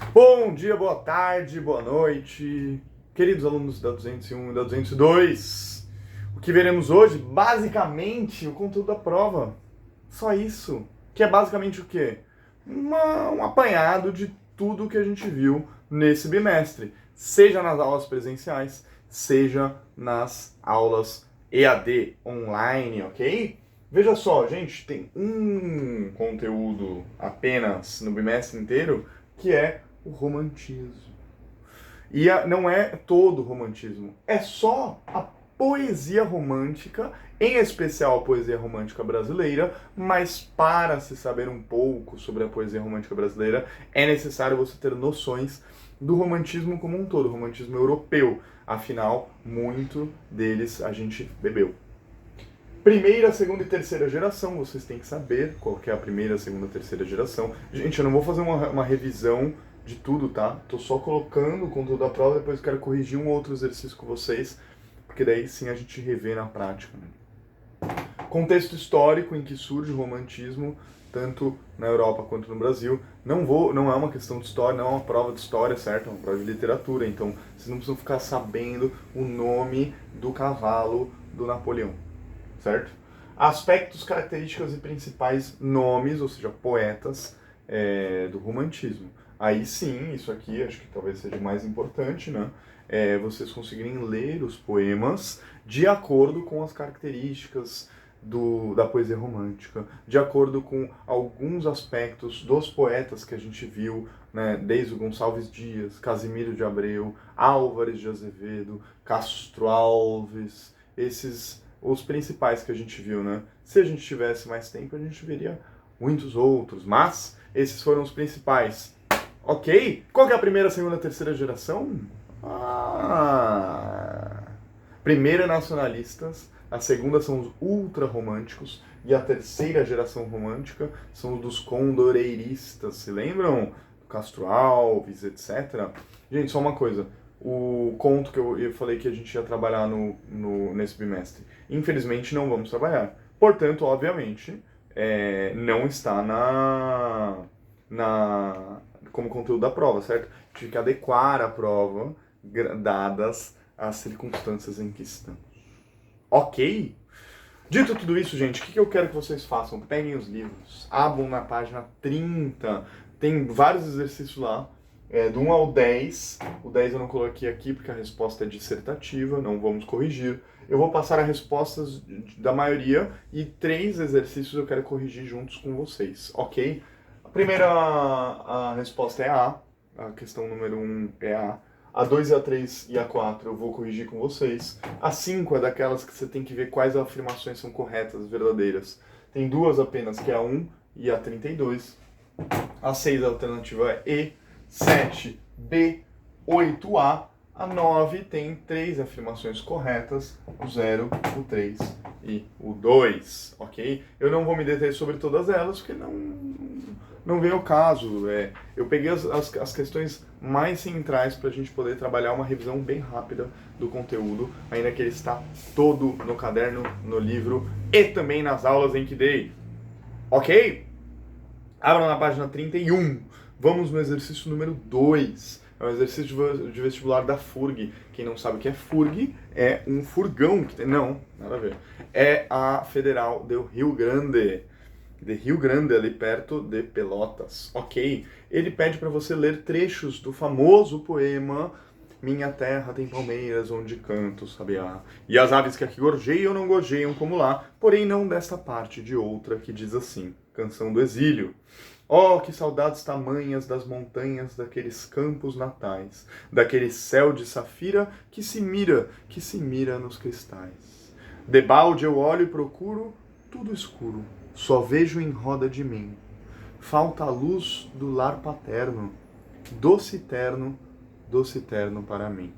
Bom dia, boa tarde, boa noite, queridos alunos da 201 e da 202. O que veremos hoje, basicamente, o conteúdo da prova. Só isso. Que é basicamente o quê? Um apanhado de tudo que a gente viu nesse bimestre. Seja nas aulas presenciais, seja nas aulas EAD online, ok? Veja só, gente, tem um conteúdo apenas no bimestre inteiro que é o romantismo. E não é todo o romantismo, é só a poesia romântica, em especial a poesia romântica brasileira, mas para se saber um pouco sobre a poesia romântica brasileira, é necessário você ter noções do romantismo como um todo, o romantismo europeu. Afinal, muito deles a gente bebeu. Primeira, segunda e terceira geração, vocês têm que saber qual que é a primeira, segunda e terceira geração. Gente, eu não vou fazer uma revisão de tudo, tá? Tô só colocando o conteúdo da prova, depois eu quero corrigir um outro exercício com vocês, porque daí sim a gente revê na prática. Contexto histórico em que surge o romantismo, tanto na Europa quanto no Brasil. Não é uma questão de história, não é uma prova de história, certo? É uma prova de literatura, então vocês não precisam ficar sabendo o nome do cavalo do Napoleão, certo? Aspectos, características e principais nomes, ou seja, poetas do romantismo. Aí sim, isso aqui acho que talvez seja o mais importante, né? Vocês conseguirem ler os poemas de acordo com as características da poesia romântica, de acordo com alguns aspectos dos poetas que a gente viu, né, desde o Gonçalves Dias, Casimiro de Abreu, Álvares de Azevedo, Castro Alves, esses os principais que a gente viu, né? Se a gente tivesse mais tempo, a gente veria muitos outros, mas esses foram os principais. Ok? Qual que é a primeira, segunda, terceira geração? Primeira nacionalistas, a segunda são os ultra-românticos e a terceira geração romântica são os dos condoreiristas, se lembram? Castro Alves, etc. Gente, só uma coisa, o conto que eu falei que a gente ia trabalhar nesse bimestre, infelizmente não vamos trabalhar. Portanto, obviamente, não está como conteúdo da prova, certo? Tive que adequar a prova dadas as circunstâncias em que estamos. Ok? Dito tudo isso, gente, o que eu quero que vocês façam? Peguem os livros, abram na página 30, tem vários exercícios lá, do 1 ao 10. O 10 eu não coloquei aqui porque a resposta é dissertativa, não vamos corrigir. Eu vou passar as respostas da maioria e 3 exercícios eu quero corrigir juntos com vocês, ok? A primeira resposta é a questão número 1 é a 2 e a 3 e a 4 eu vou corrigir com vocês. A 5 é daquelas que você tem que ver quais afirmações são corretas, verdadeiras. Tem 2 apenas, que é a 1 e a 32. A 6 a alternativa é E. 7, B. 8A. A 9 tem 3 afirmações corretas, o 0, o 3 e o 2, ok? Eu não vou me deter sobre todas elas, porque não vem ao caso. Eu peguei as questões mais centrais para a gente poder trabalhar uma revisão bem rápida do conteúdo, ainda que ele está todo no caderno, no livro e também nas aulas em que dei. Ok? Abra na página 31. Vamos no exercício número 2. É um exercício de vestibular da FURG. Quem não sabe o que é FURG, é um furgão. Não, nada a ver. É a Federal do Rio Grande. De Rio Grande, ali perto de Pelotas. Ok? Ele pede para você ler trechos do famoso poema Minha terra tem palmeiras onde canto o sabiá. E as aves que aqui gorjeiam não gorjeiam como lá, porém não desta parte de outra que diz assim, Canção do Exílio. Oh, que saudades tamanhas das montanhas, daqueles campos natais, daquele céu de safira que se mira nos cristais. Debalde eu olho e procuro, tudo escuro, só vejo em roda de mim. Falta a luz do lar paterno, doce terno para mim.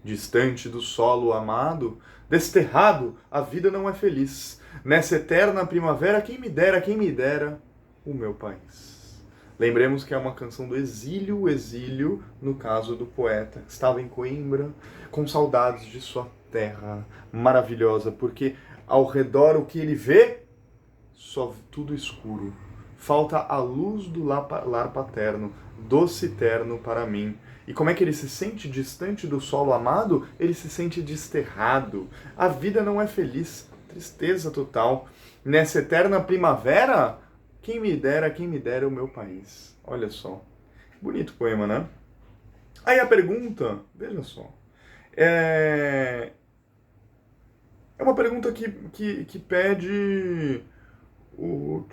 Distante do solo amado, desterrado, a vida não é feliz. Nessa eterna primavera, quem me dera, o meu país. Lembremos que é uma canção do exílio, o exílio, no caso do poeta, estava em Coimbra, com saudades de sua terra maravilhosa, porque ao redor o que ele vê, só tudo escuro. Falta a luz do lar paterno, doce terno para mim. E como é que ele se sente distante do solo amado? Ele se sente desterrado. A vida não é feliz, tristeza total. Nessa eterna primavera, quem me dera o meu país. Olha só. Bonito poema, né? Aí a pergunta, veja só, é, é uma pergunta que pede o...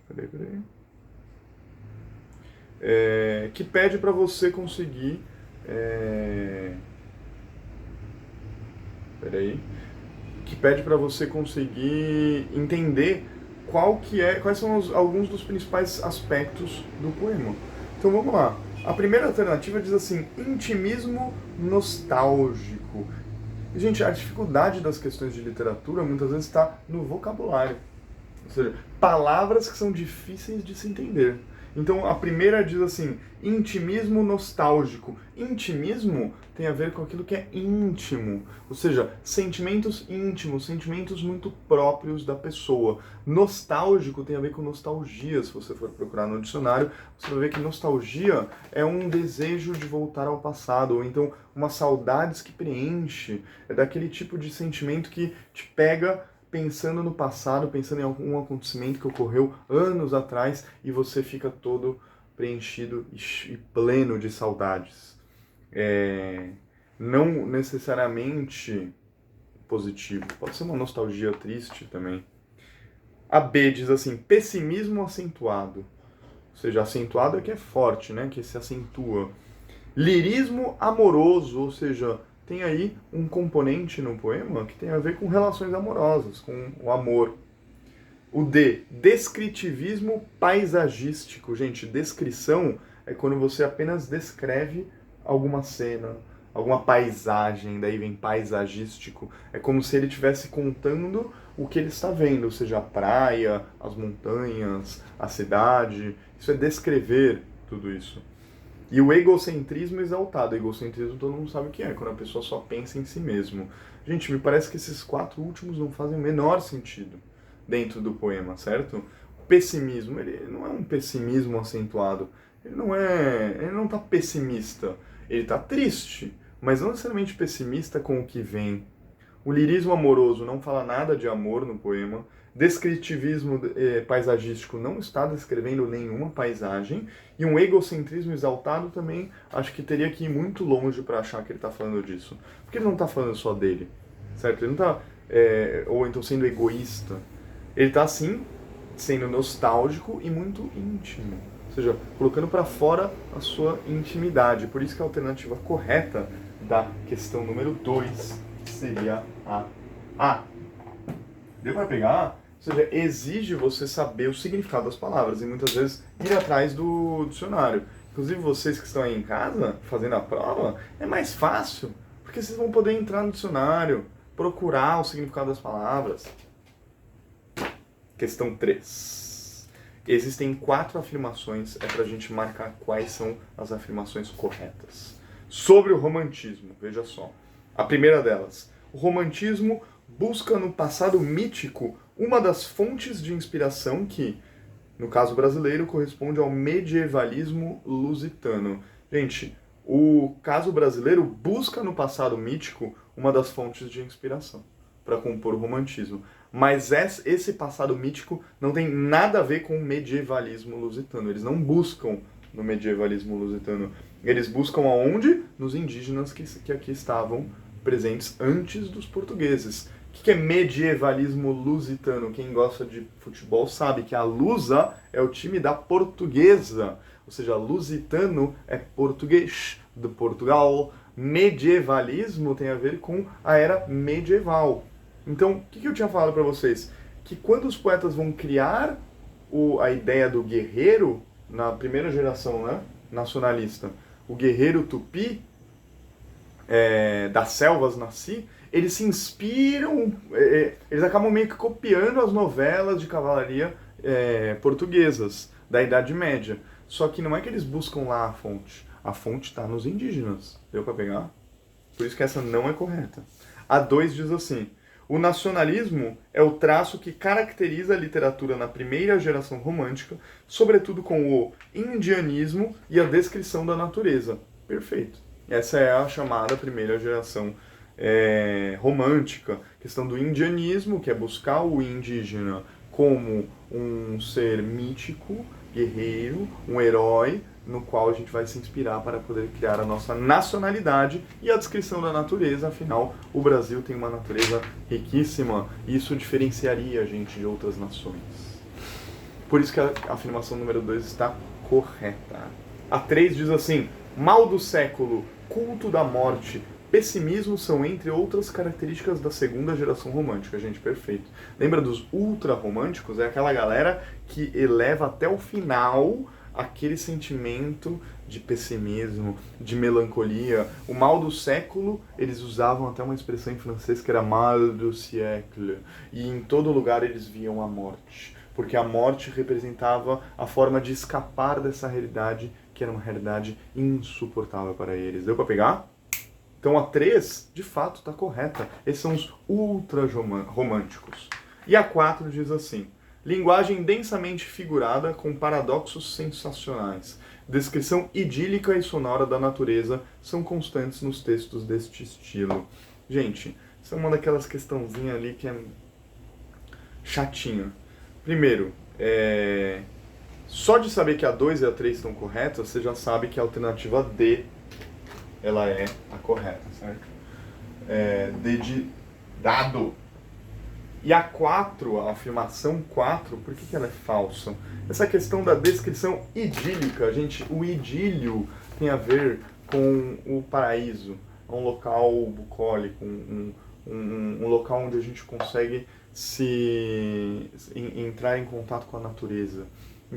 Peraí. Que pede para você conseguir... Peraí. Que pede para você conseguir entender quais são alguns dos principais aspectos do poema. Então vamos lá. A primeira alternativa diz assim: intimismo nostálgico. E, gente, a dificuldade das questões de literatura muitas vezes está no vocabulário. Ou seja, palavras que são difíceis de se entender. Então a primeira diz assim: intimismo nostálgico. Intimismo tem a ver com aquilo que é íntimo, ou seja, sentimentos íntimos, sentimentos muito próprios da pessoa. Nostálgico tem a ver com nostalgia. Se você for procurar no dicionário, você vai ver que nostalgia é um desejo de voltar ao passado, ou então uma saudades que preenche. É daquele tipo de sentimento que te pega pensando no passado, pensando em algum acontecimento que ocorreu anos atrás e você fica todo preenchido e pleno de saudades. Não necessariamente positivo, pode ser uma nostalgia triste também. A B diz assim: pessimismo acentuado. Ou seja, acentuado é que é forte, né? Que se acentua. Lirismo amoroso, ou seja, tem aí um componente no poema que tem a ver com relações amorosas, com o amor. O D, descritivismo paisagístico. Gente, descrição é quando você apenas descreve alguma cena, alguma paisagem, daí vem paisagístico. É como se ele estivesse contando o que ele está vendo, ou seja, a praia, as montanhas, a cidade. Isso é descrever tudo isso. E o egocentrismo exaltado. O egocentrismo todo mundo sabe o que é, quando a pessoa só pensa em si mesmo. Gente, me parece que esses 4 últimos não fazem o menor sentido dentro do poema, certo? O pessimismo, ele não é um pessimismo acentuado. Ele não está pessimista. Ele está triste, mas não necessariamente pessimista com o que vem. O lirismo amoroso não fala nada de amor no poema. Descritivismo paisagístico não está descrevendo nenhuma paisagem. E um egocentrismo exaltado também acho que teria que ir muito longe para achar que ele está falando disso. Porque ele não está falando só dele, certo? Ele não está, ou então sendo egoísta. Ele está, sim, sendo nostálgico e muito íntimo. Ou seja, colocando para fora a sua intimidade. Por isso que a alternativa correta da questão número 2 seria a A. Deu para pegar? Ou seja, exige você saber o significado das palavras e muitas vezes ir atrás do dicionário. Inclusive vocês que estão aí em casa fazendo a prova, é mais fácil, porque vocês vão poder entrar no dicionário, procurar o significado das palavras. Questão 3. Existem 4 afirmações, é para a gente marcar quais são as afirmações corretas. Sobre o romantismo, veja só. A primeira delas: o romantismo busca no passado mítico uma das fontes de inspiração que, no caso brasileiro, corresponde ao medievalismo lusitano. Gente, o caso brasileiro busca no passado mítico uma das fontes de inspiração para compor o romantismo. Mas esse passado mítico não tem nada a ver com o medievalismo lusitano. Eles não buscam no medievalismo lusitano. Eles buscam aonde? Nos indígenas que aqui estavam presentes antes dos portugueses. O que é medievalismo lusitano? Quem gosta de futebol sabe que a Lusa é o time da Portuguesa. Ou seja, lusitano é português de Portugal. Medievalismo tem a ver com a era medieval. Então, o que eu tinha falado para vocês? Que quando os poetas vão criar a ideia do guerreiro, na primeira geração, né, nacionalista, o guerreiro tupi, das selvas nasci, eles se inspiram, eles acabam meio que copiando as novelas de cavalaria portuguesas da Idade Média. Só que não é que eles buscam lá a fonte está nos indígenas. Deu para pegar? Por isso que essa não é correta. A 2 diz assim: O nacionalismo é o traço que caracteriza a literatura na primeira geração romântica, sobretudo com o indianismo e a descrição da natureza. Perfeito. Essa é a chamada primeira geração romântica. Questão do indianismo, que é buscar o indígena como um ser mítico, guerreiro, um herói, no qual a gente vai se inspirar para poder criar a nossa nacionalidade e a descrição da natureza. Afinal, o Brasil tem uma natureza riquíssima e isso diferenciaria a gente de outras nações. Por isso que a afirmação número 2 está correta. A 3 diz assim: mal do século, culto da morte, pessimismo são, entre outras características da segunda geração romântica. Gente, perfeito. Lembra dos ultra-românticos? É aquela galera que eleva até o final aquele sentimento de pessimismo, de melancolia. O mal do século, eles usavam até uma expressão em francês que era mal du siècle. E em todo lugar eles viam a morte. Porque a morte representava a forma de escapar dessa realidade, que era uma realidade insuportável para eles. Deu para pegar? Então a 3, de fato, está correta. Esses são os ultra-românticos. E a 4 diz assim: linguagem densamente figurada com paradoxos sensacionais. Descrição idílica e sonora da natureza são constantes nos textos deste estilo. Gente, isso é uma daquelas questãozinhas ali que é chatinha. Primeiro, só de saber que a 2 e a 3 estão corretas, você já sabe que a alternativa D ela é a correta, certo? D de dado. E a 4, a afirmação 4, por que ela é falsa? Essa questão da descrição idílica, gente, o idílio tem a ver com o paraíso, um local bucólico, um local onde a gente consegue entrar em contato com a natureza.